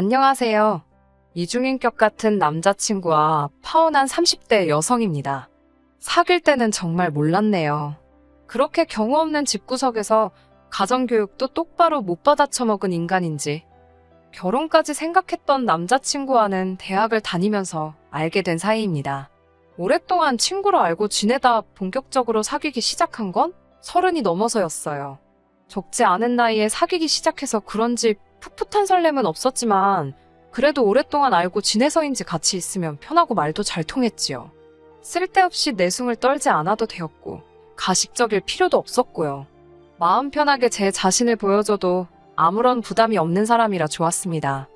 안녕하세요. 이중인격 같은 남자친구와 파혼한 30대 여성입니다. 사귈 때는 정말 몰랐네요. 그렇게 경우 없는 집구석에서 가정교육도 똑바로 못 받아 처먹은 인간인지 결혼까지 생각했던 남자친구와는 대학을 다니면서 알게 된 사이입니다. 오랫동안 친구로 알고 지내다 본격적으로 사귀기 시작한 건 30이 넘어서였어요. 적지 않은 나이에 사귀기 시작해서 그런지 풋풋한 설렘은 없었지만 그래도 오랫동안 알고 지내서인지 같이 있으면 편하고 말도 잘 통했지요. 쓸데없이 내숭을 떨지 않아도 되었고 가식적일 필요도 없었고요. 마음 편하게 제 자신을 보여줘도 아무런 부담이 없는 사람이라 좋았습니다.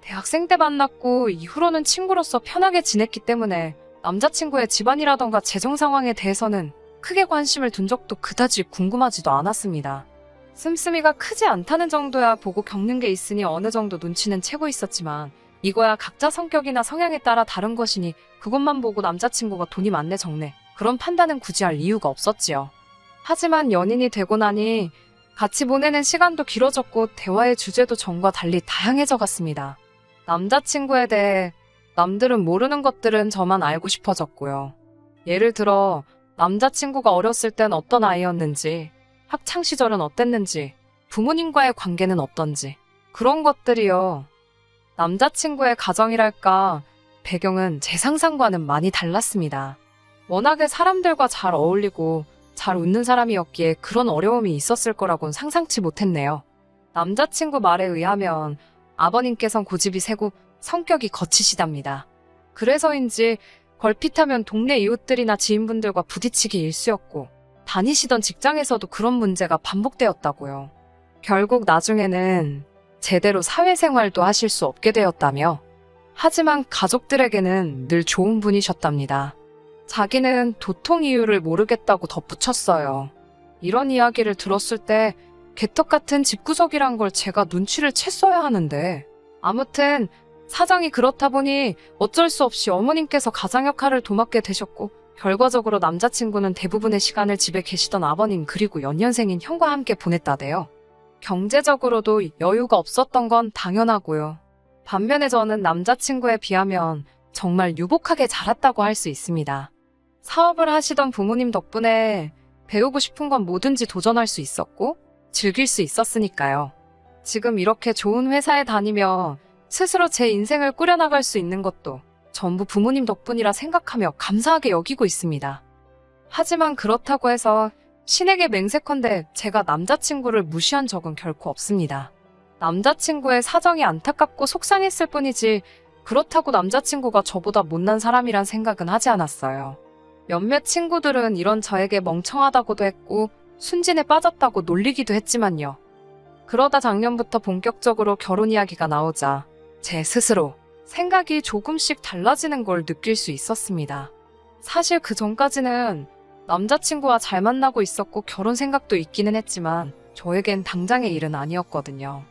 대학생 때 만났고 이후로는 친구로서 편하게 지냈기 때문에 남자친구의 집안이라던가 재정 상황에 대해서는 크게 관심을 둔 적도 그다지 궁금하지도 않았습니다. 씀씀이가 크지 않다는 정도야 보고 겪는 게 있으니 어느 정도 눈치는 채고 있었지만 이거야 각자 성격이나 성향에 따라 다른 것이니 그것만 보고 남자친구가 돈이 많네 적네 그런 판단은 굳이 할 이유가 없었지요. 하지만 연인이 되고 나니 같이 보내는 시간도 길어졌고 대화의 주제도 전과 달리 다양해져 갔습니다. 남자친구에 대해 남들은 모르는 것들은 저만 알고 싶어졌고요. 예를 들어 남자친구가 어렸을 땐 어떤 아이였는지, 학창 시절은 어땠는지, 부모님과의 관계는 어떤지 그런 것들이요. 남자친구의 가정이랄까 배경은 제 상상과는 많이 달랐습니다. 워낙에 사람들과 잘 어울리고 잘 웃는 사람이었기에 그런 어려움이 있었을 거라고는 상상치 못했네요. 남자친구 말에 의하면 아버님께선 고집이 세고 성격이 거치시답니다. 그래서인지 걸핏하면 동네 이웃들이나 지인분들과 부딪히기 일쑤였고 다니시던 직장에서도 그런 문제가 반복되었다고요. 결국 나중에는 제대로 사회생활도 하실 수 없게 되었다며 하지만 가족들에게는 늘 좋은 분이셨답니다. 자기는 도통 이유를 모르겠다고 덧붙였어요. 이런 이야기를 들었을 때 개떡 같은 집구석이란 걸 제가 눈치를 챘어야 하는데 아무튼 사정이 그렇다 보니 어쩔 수 없이 어머님께서 가장 역할을 도맡게 되셨고 결과적으로 남자친구는 대부분의 시간을 집에 계시던 아버님 그리고 연년생인 형과 함께 보냈다대요. 경제적으로도 여유가 없었던 건 당연하고요. 반면에 저는 남자친구에 비하면 정말 유복하게 자랐다고 할 수 있습니다. 사업을 하시던 부모님 덕분에 배우고 싶은 건 뭐든지 도전할 수 있었고 즐길 수 있었으니까요. 지금 이렇게 좋은 회사에 다니며 스스로 제 인생을 꾸려나갈 수 있는 것도 전부 부모님 덕분이라 생각하며 감사하게 여기고 있습니다. 하지만 그렇다고 해서 신에게 맹세컨대 제가 남자친구를 무시한 적은 결코 없습니다. 남자친구의 사정이 안타깝고 속상했을 뿐이지 그렇다고 남자친구가 저보다 못난 사람이란 생각은 하지 않았어요. 몇몇 친구들은 이런 저에게 멍청하다고도 했고 순진에 빠졌다고 놀리기도 했지만요. 그러다 작년부터 본격적으로 결혼 이야기가 나오자 제 스스로 생각이 조금씩 달라지는 걸 느낄 수 있었습니다. 사실 그 전까지는 남자친구와 잘 만나고 있었고 결혼 생각도 있기는 했지만 저에겐 당장의 일은 아니었거든요.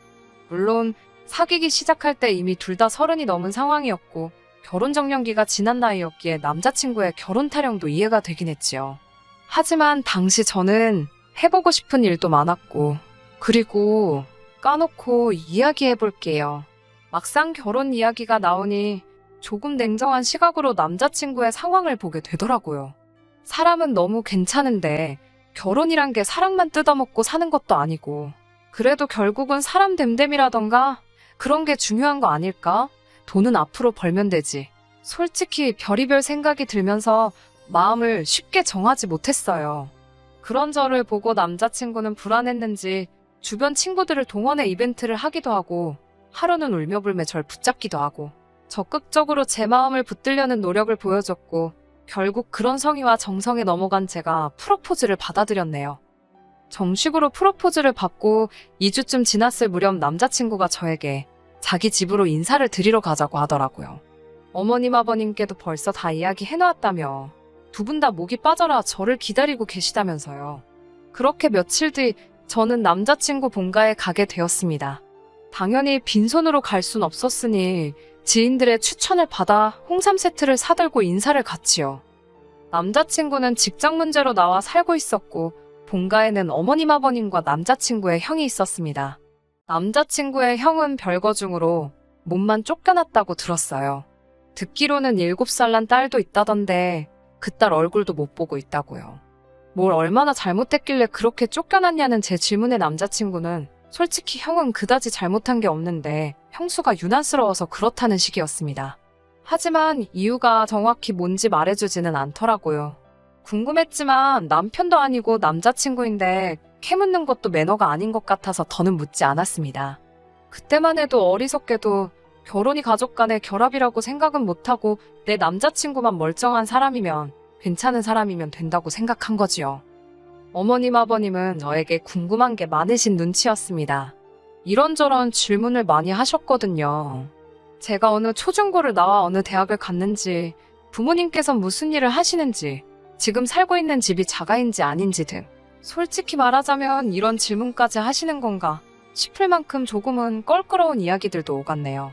물론 사귀기 시작할 때 이미 둘 다 30이 넘은 상황이었고 결혼 정년기가 지난 나이였기에 남자친구의 결혼 타령도 이해가 되긴 했지요. 하지만 당시 저는 해보고 싶은 일도 많았고 그리고 까놓고 이야기해볼게요. 막상 결혼 이야기가 나오니 조금 냉정한 시각으로 남자친구의 상황을 보게 되더라고요. 사람은 너무 괜찮은데 결혼이란 게 사랑만 뜯어먹고 사는 것도 아니고 그래도 결국은 사람 됨됨이라던가 그런 게 중요한 거 아닐까? 돈은 앞으로 벌면 되지. 솔직히 별의별 생각이 들면서 마음을 쉽게 정하지 못했어요. 그런 저를 보고 남자친구는 불안했는지 주변 친구들을 동원해 이벤트를 하기도 하고 하루는 울며불며 절 붙잡기도 하고 적극적으로 제 마음을 붙들려는 노력을 보여줬고 결국 그런 성의와 정성에 넘어간 제가 프로포즈를 받아들였네요. 정식으로 프로포즈를 받고 2주쯤 지났을 무렵 남자친구가 저에게 자기 집으로 인사를 드리러 가자고 하더라고요. 어머님 아버님께도 벌써 다 이야기해놓았다며 두 분 다 목이 빠져라 저를 기다리고 계시다면서요. 그렇게 며칠 뒤 저는 남자친구 본가에 가게 되었습니다. 당연히 빈손으로 갈 순 없었으니 지인들의 추천을 받아 홍삼 세트를 사들고 인사를 갔지요. 남자친구는 직장 문제로 나와 살고 있었고 본가에는 어머님 아버님과 남자친구의 형이 있었습니다. 남자친구의 형은 별거 중으로 몸만 쫓겨났다고 들었어요. 듣기로는 7살 난 딸도 있다던데 그 딸 얼굴도 못 보고 있다고요. 뭘 얼마나 잘못했길래 그렇게 쫓겨났냐는 제 질문에 남자친구는 솔직히 형은 그다지 잘못한 게 없는데 형수가 유난스러워서 그렇다는 식이었습니다. 하지만 이유가 정확히 뭔지 말해주지는 않더라고요. 궁금했지만 남편도 아니고 남자친구인데 캐묻는 것도 매너가 아닌 것 같아서 더는 묻지 않았습니다. 그때만 해도 어리석게도 결혼이 가족 간의 결합이라고 생각은 못하고 내 남자친구만 멀쩡한 사람이면 괜찮은 사람이면 된다고 생각한 거지요. 어머님 아버님은 저에게 궁금한 게 많으신 눈치였습니다. 이런저런 질문을 많이 하셨거든요. 제가 어느 초중고를 나와 어느 대학을 갔는지, 부모님께서 무슨 일을 하시는지, 지금 살고 있는 집이 자가인지 아닌지 등 솔직히 말하자면 이런 질문까지 하시는 건가 싶을 만큼 조금은 껄끄러운 이야기들도 오갔네요.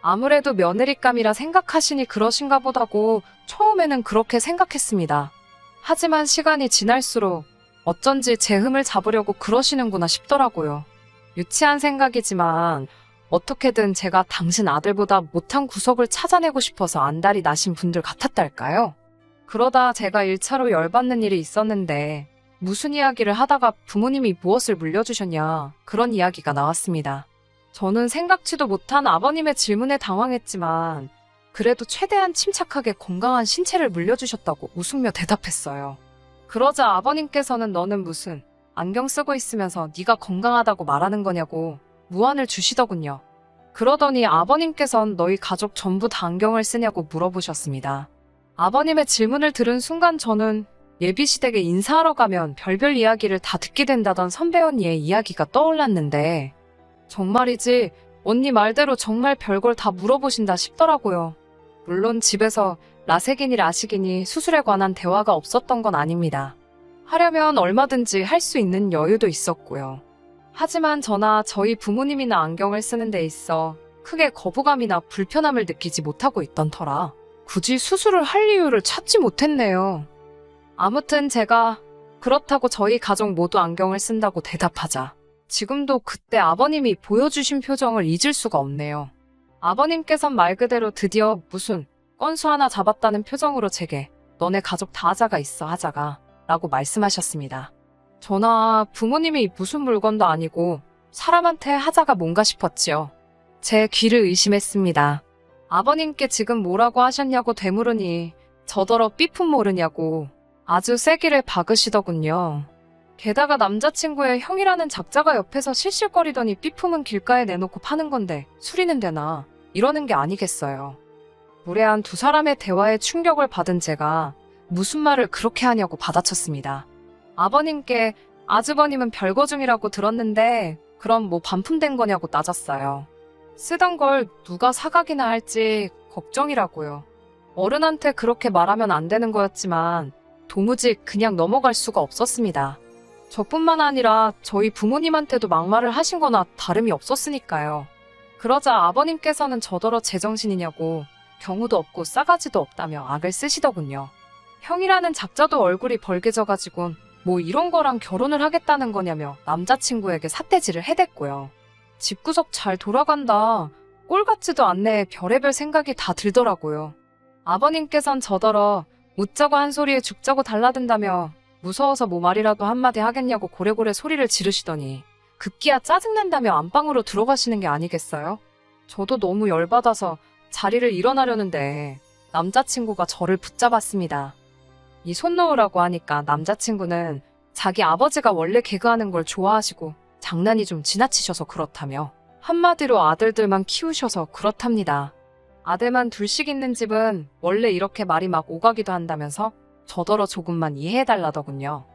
아무래도 며느리감이라 생각하시니 그러신가 보다고 처음에는 그렇게 생각했습니다. 하지만 시간이 지날수록 어쩐지 제 흠을 잡으려고 그러시는구나 싶더라고요. 유치한 생각이지만 어떻게든 제가 당신 아들보다 못한 구석을 찾아내고 싶어서 안달이 나신 분들 같았달까요? 그러다 제가 1차로 열받는 일이 있었는데 무슨 이야기를 하다가 부모님이 무엇을 물려주셨냐 그런 이야기가 나왔습니다. 저는 생각지도 못한 아버님의 질문에 당황했지만 그래도 최대한 침착하게 건강한 신체를 물려주셨다고 웃으며 대답했어요. 그러자 아버님께서는 너는 무슨 안경 쓰고 있으면서 네가 건강하다고 말하는 거냐고 무안을 주시더군요. 그러더니 아버님께선 너희 가족 전부 다 안경을 쓰냐고 물어보셨습니다. 아버님의 질문을 들은 순간 저는 예비시댁에 인사하러 가면 별별 이야기를 다 듣게 된다던 선배 언니의 이야기가 떠올랐는데 정말이지 언니 말대로 정말 별걸 다 물어보신다 싶더라고요. 물론 집에서 라섹이니 라식이니 수술에 관한 대화가 없었던 건 아닙니다. 하려면 얼마든지 할 수 있는 여유도 있었고요. 하지만 저나 저희 부모님이나 안경을 쓰는 데 있어 크게 거부감이나 불편함을 느끼지 못하고 있던 터라 굳이 수술을 할 이유를 찾지 못했네요. 아무튼 제가 그렇다고 저희 가족 모두 안경을 쓴다고 대답하자 지금도 그때 아버님이 보여주신 표정을 잊을 수가 없네요. 아버님께선 말 그대로 드디어 무슨 건수 하나 잡았다는 표정으로 제게 너네 가족 다 하자가 있어 하자가 라고 말씀하셨습니다. 저나 부모님이 무슨 물건도 아니고 사람한테 하자가 뭔가 싶었지요. 제 귀를 의심했습니다. 아버님께 지금 뭐라고 하셨냐고 되물으니 저더러 삐품 모르냐고 아주 세기를 박으시더군요. 게다가 남자친구의 형이라는 작자가 옆에서 실실거리더니 삐품은 길가에 내놓고 파는 건데 수리는 되나 이러는 게 아니겠어요. 무례한 두 사람의 대화에 충격을 받은 제가 무슨 말을 그렇게 하냐고 받아쳤습니다. 아버님께 아주버님은 별거 중이라고 들었는데 그럼 뭐 반품된 거냐고 따졌어요. 쓰던 걸 누가 사가기나 할지 걱정이라고요. 어른한테 그렇게 말하면 안 되는 거였지만 도무지 그냥 넘어갈 수가 없었습니다. 저뿐만 아니라 저희 부모님한테도 막말을 하신 거나 다름이 없었으니까요. 그러자 아버님께서는 저더러 제정신이냐고 경우도 없고 싸가지도 없다며 악을 쓰시더군요. 형이라는 작자도 얼굴이 벌개져가지고 뭐 이런 거랑 결혼을 하겠다는 거냐며 남자친구에게 삿대질을 해댔고요. 집구석 잘 돌아간다. 꼴 같지도 않네. 별의별 생각이 다 들더라고요. 아버님께선 저더러 웃자고 한 소리에 죽자고 달라든다며 무서워서 뭐 말이라도 한마디 하겠냐고 고래고래 소리를 지르시더니 급기야 짜증난다며 안방으로 들어가시는 게 아니겠어요? 저도 너무 열받아서 자리를 일어나려는데 남자친구가 저를 붙잡았습니다. 이 손 놓으라고 하니까 남자친구는 자기 아버지가 원래 개그하는 걸 좋아하시고 장난이 좀 지나치셔서 그렇다며 한마디로 아들들만 키우셔서 그렇답니다. 아들만 둘씩 있는 집은 원래 이렇게 말이 막 오가기도 한다면서 저더러 조금만 이해해달라더군요.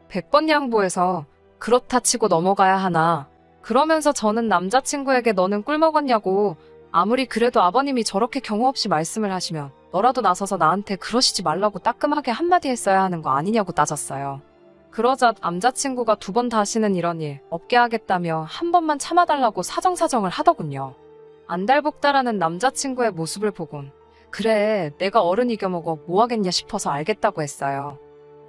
100번 양보해서 그렇다 치고 넘어가야 하나. 그러면서 저는 남자친구에게 너는 꿀 먹었냐고 아무리 그래도 아버님이 저렇게 경우 없이 말씀을 하시면 너라도 나서서 나한테 그러시지 말라고 따끔하게 한마디 했어야 하는 거 아니냐고 따졌어요. 그러자 남자친구가 2번 다시는 이런 일 없게 하겠다며 한 번만 참아달라고 사정사정을 하더군요. 안달복달하는 남자친구의 모습을 보곤 그래 내가 어른 이겨먹어 뭐하겠냐 싶어서 알겠다고 했어요.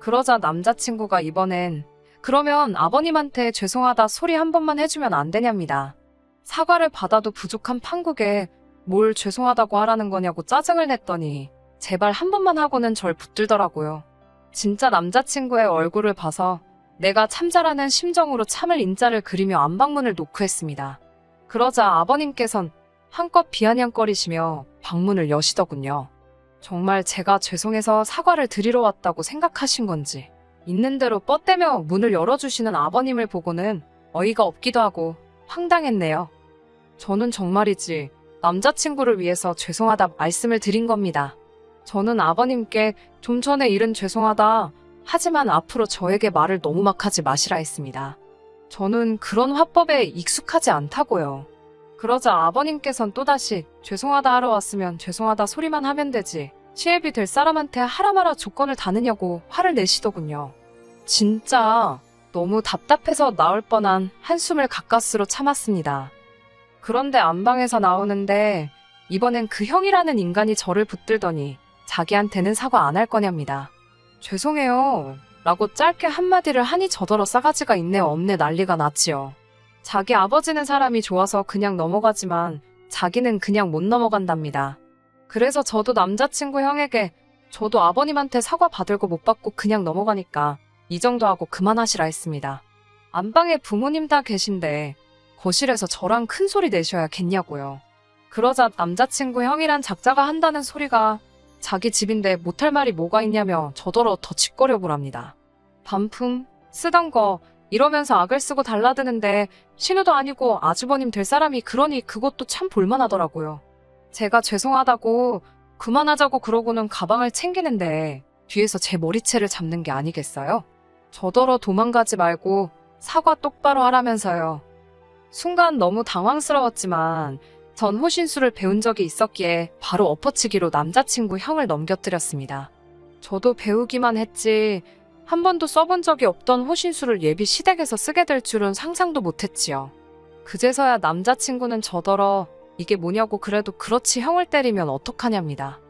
그러자 남자친구가 이번엔 그러면 아버님한테 죄송하다 소리 한 번만 해주면 안 되냐입니다. 사과를 받아도 부족한 판국에 뭘 죄송하다고 하라는 거냐고 짜증을 냈더니 제발 한 번만 하고는 절 붙들더라고요. 진짜 남자친구의 얼굴을 봐서 내가 참자라는 심정으로 참을 인자를 그리며 안방문을 노크했습니다. 그러자 아버님께선 한껏 비아냥거리시며 방문을 여시더군요. 정말 제가 죄송해서 사과를 드리러 왔다고 생각하신 건지 있는 대로 뻗대며 문을 열어주시는 아버님을 보고는 어이가 없기도 하고 황당했네요. 저는 정말이지 남자친구를 위해서 죄송하다 말씀을 드린 겁니다. 저는 아버님께 좀 전에 일은 죄송하다. 하지만 앞으로 저에게 말을 너무 막 하지 마시라 했습니다. 저는 그런 화법에 익숙하지 않다고요. 그러자 아버님께선 또다시 죄송하다 하러 왔으면 죄송하다 소리만 하면 되지. 시애비 될 사람한테 하라 마라 조건을 다느냐고 화를 내시더군요. 진짜 너무 답답해서 나올 뻔한 한숨을 가까스로 참았습니다. 그런데 안방에서 나오는데 이번엔 그 형이라는 인간이 저를 붙들더니 자기한테는 사과 안 할 거냐입니다. 죄송해요 라고 짧게 한마디를 하니 저더러 싸가지가 있네 없네 난리가 났지요. 자기 아버지는 사람이 좋아서 그냥 넘어가지만 자기는 그냥 못 넘어간답니다. 그래서 저도 남자친구 형에게 저도 아버님한테 사과 받을 거 못 받고 그냥 넘어가니까 이 정도 하고 그만하시라 했습니다. 안방에 부모님 다 계신데 거실에서 저랑 큰 소리 내셔야겠냐고요. 그러자 남자친구 형이란 작자가 한다는 소리가 자기 집인데 못할 말이 뭐가 있냐며 저더러 더 짓거려 보랍니다. 반품 쓰던 거 이러면서 악을 쓰고 달라드는데 신우도 아니고 아주버님 될 사람이 그러니 그것도 참 볼만하더라고요. 제가 죄송하다고 그만하자고 그러고는 가방을 챙기는데 뒤에서 제 머리채를 잡는 게 아니겠어요? 저더러 도망가지 말고 사과 똑바로 하라면서요. 순간 너무 당황스러웠지만 전 호신술을 배운 적이 있었기에 바로 엎어치기로 남자친구 형을 넘겨뜨렸습니다. 저도 배우기만 했지 한 번도 써본 적이 없던 호신술을 예비 시댁에서 쓰게 될 줄은 상상도 못했지요. 그제서야 남자친구는 저더러 이게 뭐냐고 그래도 그렇지 형을 때리면 어떡하냐입니다.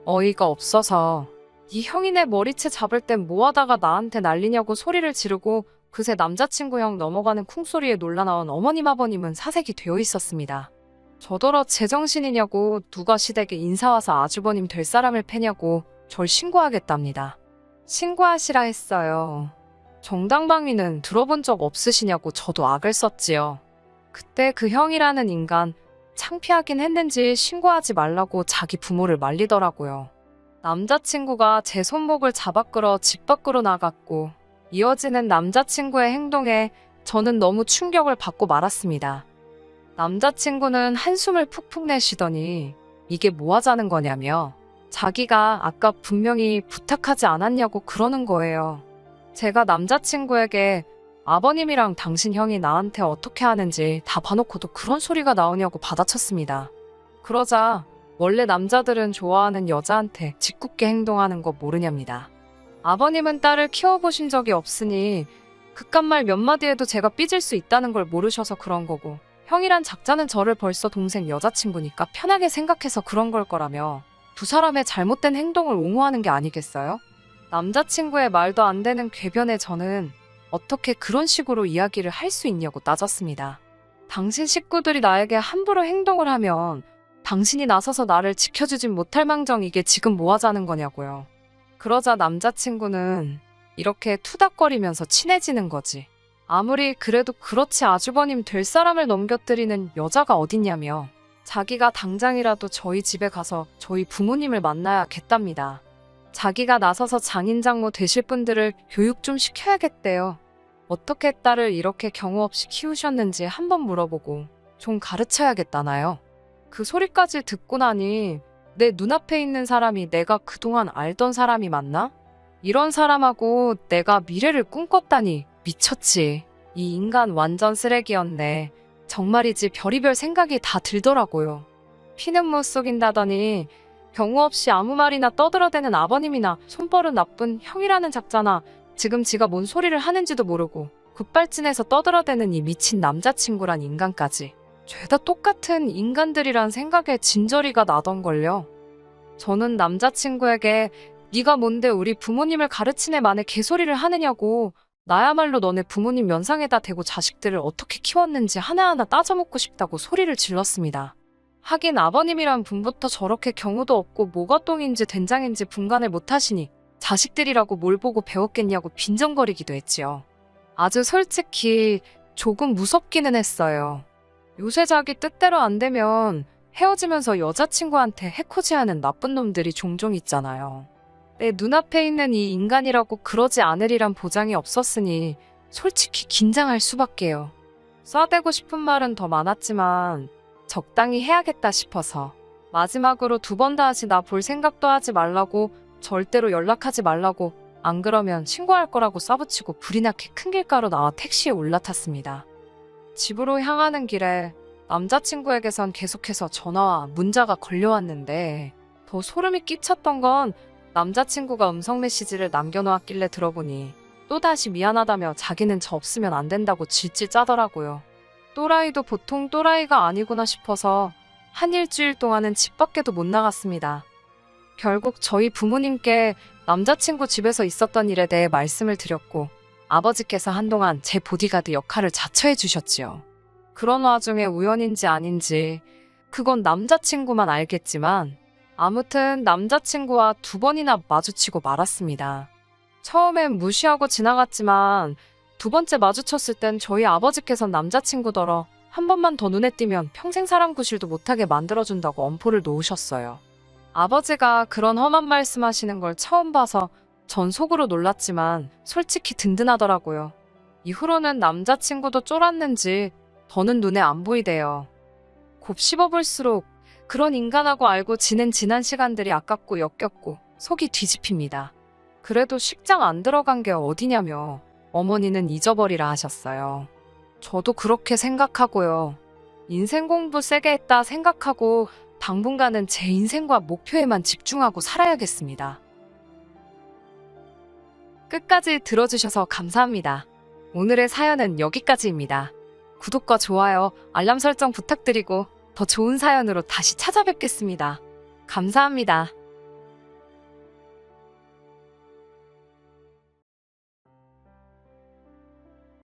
어이가 없어서 이 형이네 머리채 잡을 땐 뭐하다가 나한테 난리냐고 소리를 지르고 그새 남자친구 형 넘어가는 쿵소리에 놀라나온 어머님 아버님은 사색이 되어 있었습니다. 저더러 제정신이냐고 누가 시댁에 인사 와서 아주버님 될 사람을 패냐고 절 신고하겠답니다. 신고하시라 했어요. 정당방위는 들어본 적 없으시냐고 저도 악을 썼지요. 그때 그 형이라는 인간 창피하긴 했는지 신고하지 말라고 자기 부모를 말리더라고요. 남자친구가 제 손목을 잡아 끌어 집 밖으로 나갔고 이어지는 남자친구의 행동에 저는 너무 충격을 받고 말았습니다. 남자친구는 한숨을 푹푹 내쉬더니 이게 뭐 하자는 거냐며 자기가 아까 분명히 부탁하지 않았냐고 그러는 거예요. 제가 남자친구에게 아버님이랑 당신 형이 나한테 어떻게 하는지 다 봐놓고도 그런 소리가 나오냐고 받아쳤습니다. 그러자 원래 남자들은 좋아하는 여자한테 짓궂게 행동하는 거 모르냐입니다. 아버님은 딸을 키워보신 적이 없으니 그깟 말 몇 마디에도 제가 삐질 수 있다는 걸 모르셔서 그런 거고 형이란 작자는 저를 벌써 동생 여자친구니까 편하게 생각해서 그런 걸 거라며 두 사람의 잘못된 행동을 옹호하는 게 아니겠어요? 남자친구의 말도 안 되는 궤변에 저는 어떻게 그런 식으로 이야기를 할 수 있냐고 따졌습니다. 당신 식구들이 나에게 함부로 행동을 하면 당신이 나서서 나를 지켜주진 못할 망정 이게 지금 뭐 하자는 거냐고요. 그러자 남자친구는 이렇게 투닥거리면서 친해지는 거지. 아무리 그래도 그렇지 아주버님 될 사람을 넘겨뜨리는 여자가 어딨냐며 자기가 당장이라도 저희 집에 가서 저희 부모님을 만나야겠답니다. 자기가 나서서 장인장모 되실 분들을 교육 좀 시켜야겠대요. 어떻게 딸을 이렇게 경우 없이 키우셨는지 한번 물어보고 좀 가르쳐야겠다나요. 그 소리까지 듣고 나니 내 눈앞에 있는 사람이 내가 그동안 알던 사람이 맞나? 이런 사람하고 내가 미래를 꿈꿨다니 미쳤지. 이 인간 완전 쓰레기였네. 정말이지 별의별 생각이 다 들더라고요. 피는 못 속인다더니 경우 없이 아무 말이나 떠들어대는 아버님이나 손버릇 나쁜 형이라는 작자나 지금 지가 뭔 소리를 하는지도 모르고 급발진해서 떠들어대는 이 미친 남자친구란 인간까지 죄다 똑같은 인간들이란 생각에 진저리가 나던걸요. 저는 남자친구에게 네가 뭔데 우리 부모님을 가르치네 만에 개소리를 하느냐고 나야말로 너네 부모님 면상에다 대고 자식들을 어떻게 키웠는지 하나하나 따져묻고 싶다고 소리를 질렀습니다. 하긴 아버님이란 분부터 저렇게 경우도 없고 뭐가 똥인지 된장인지 분간을 못하시니 자식들이라고 뭘 보고 배웠겠냐고 빈정거리기도 했지요. 아주 솔직히 조금 무섭기는 했어요. 요새 자기 뜻대로 안 되면 헤어지면서 여자친구한테 해코지하는 나쁜 놈들이 종종 있잖아요. 내 눈앞에 있는 이 인간이라고 그러지 않으리란 보장이 없었으니 솔직히 긴장할 수밖에요. 쏴대고 싶은 말은 더 많았지만 적당히 해야겠다 싶어서 마지막으로 2번 다시 나 볼 생각도 하지 말라고, 절대로 연락하지 말라고, 안 그러면 신고할 거라고 써붙이고 불이 나게 큰 길가로 나와 택시에 올라탔습니다. 집으로 향하는 길에 남자친구에게선 계속해서 전화와 문자가 걸려왔는데 더 소름이 끼쳤던 건 남자친구가 음성 메시지를 남겨놓았길래 들어보니 또다시 미안하다며 자기는 저 없으면 안 된다고 질질 짜더라고요. 또라이도 보통 또라이가 아니구나 싶어서 한 일주일 동안은 집 밖에도 못 나갔습니다. 결국 저희 부모님께 남자친구 집에서 있었던 일에 대해 말씀을 드렸고 아버지께서 한동안 제 보디가드 역할을 자처해 주셨지요. 그런 와중에 우연인지 아닌지 그건 남자친구만 알겠지만 아무튼 남자친구와 2번이나 마주치고 말았습니다. 처음엔 무시하고 지나갔지만 2번째 마주쳤을 땐 저희 아버지께서 남자친구더러 한 번만 더 눈에 띄면 평생 사람 구실도 못하게 만들어준다고 엄포를 놓으셨어요. 아버지가 그런 험한 말씀하시는 걸 처음 봐서 전 속으로 놀랐지만 솔직히 든든하더라고요. 이후로는 남자친구도 쫄았는지 더는 눈에 안 보이대요. 곱씹어볼수록 그런 인간하고 알고 지낸 지난 시간들이 아깝고 역겹고 속이 뒤집힙니다. 그래도 식장 안 들어간 게 어디냐며 어머니는 잊어버리라 하셨어요. 저도 그렇게 생각하고요. 인생 공부 세게 했다 생각하고 당분간은 제 인생과 목표에만 집중하고 살아야겠습니다. 끝까지 들어주셔서 감사합니다. 오늘의 사연은 여기까지입니다. 구독과 좋아요, 알람 설정 부탁드리고 더 좋은 사연으로 다시 찾아뵙겠습니다. 감사합니다.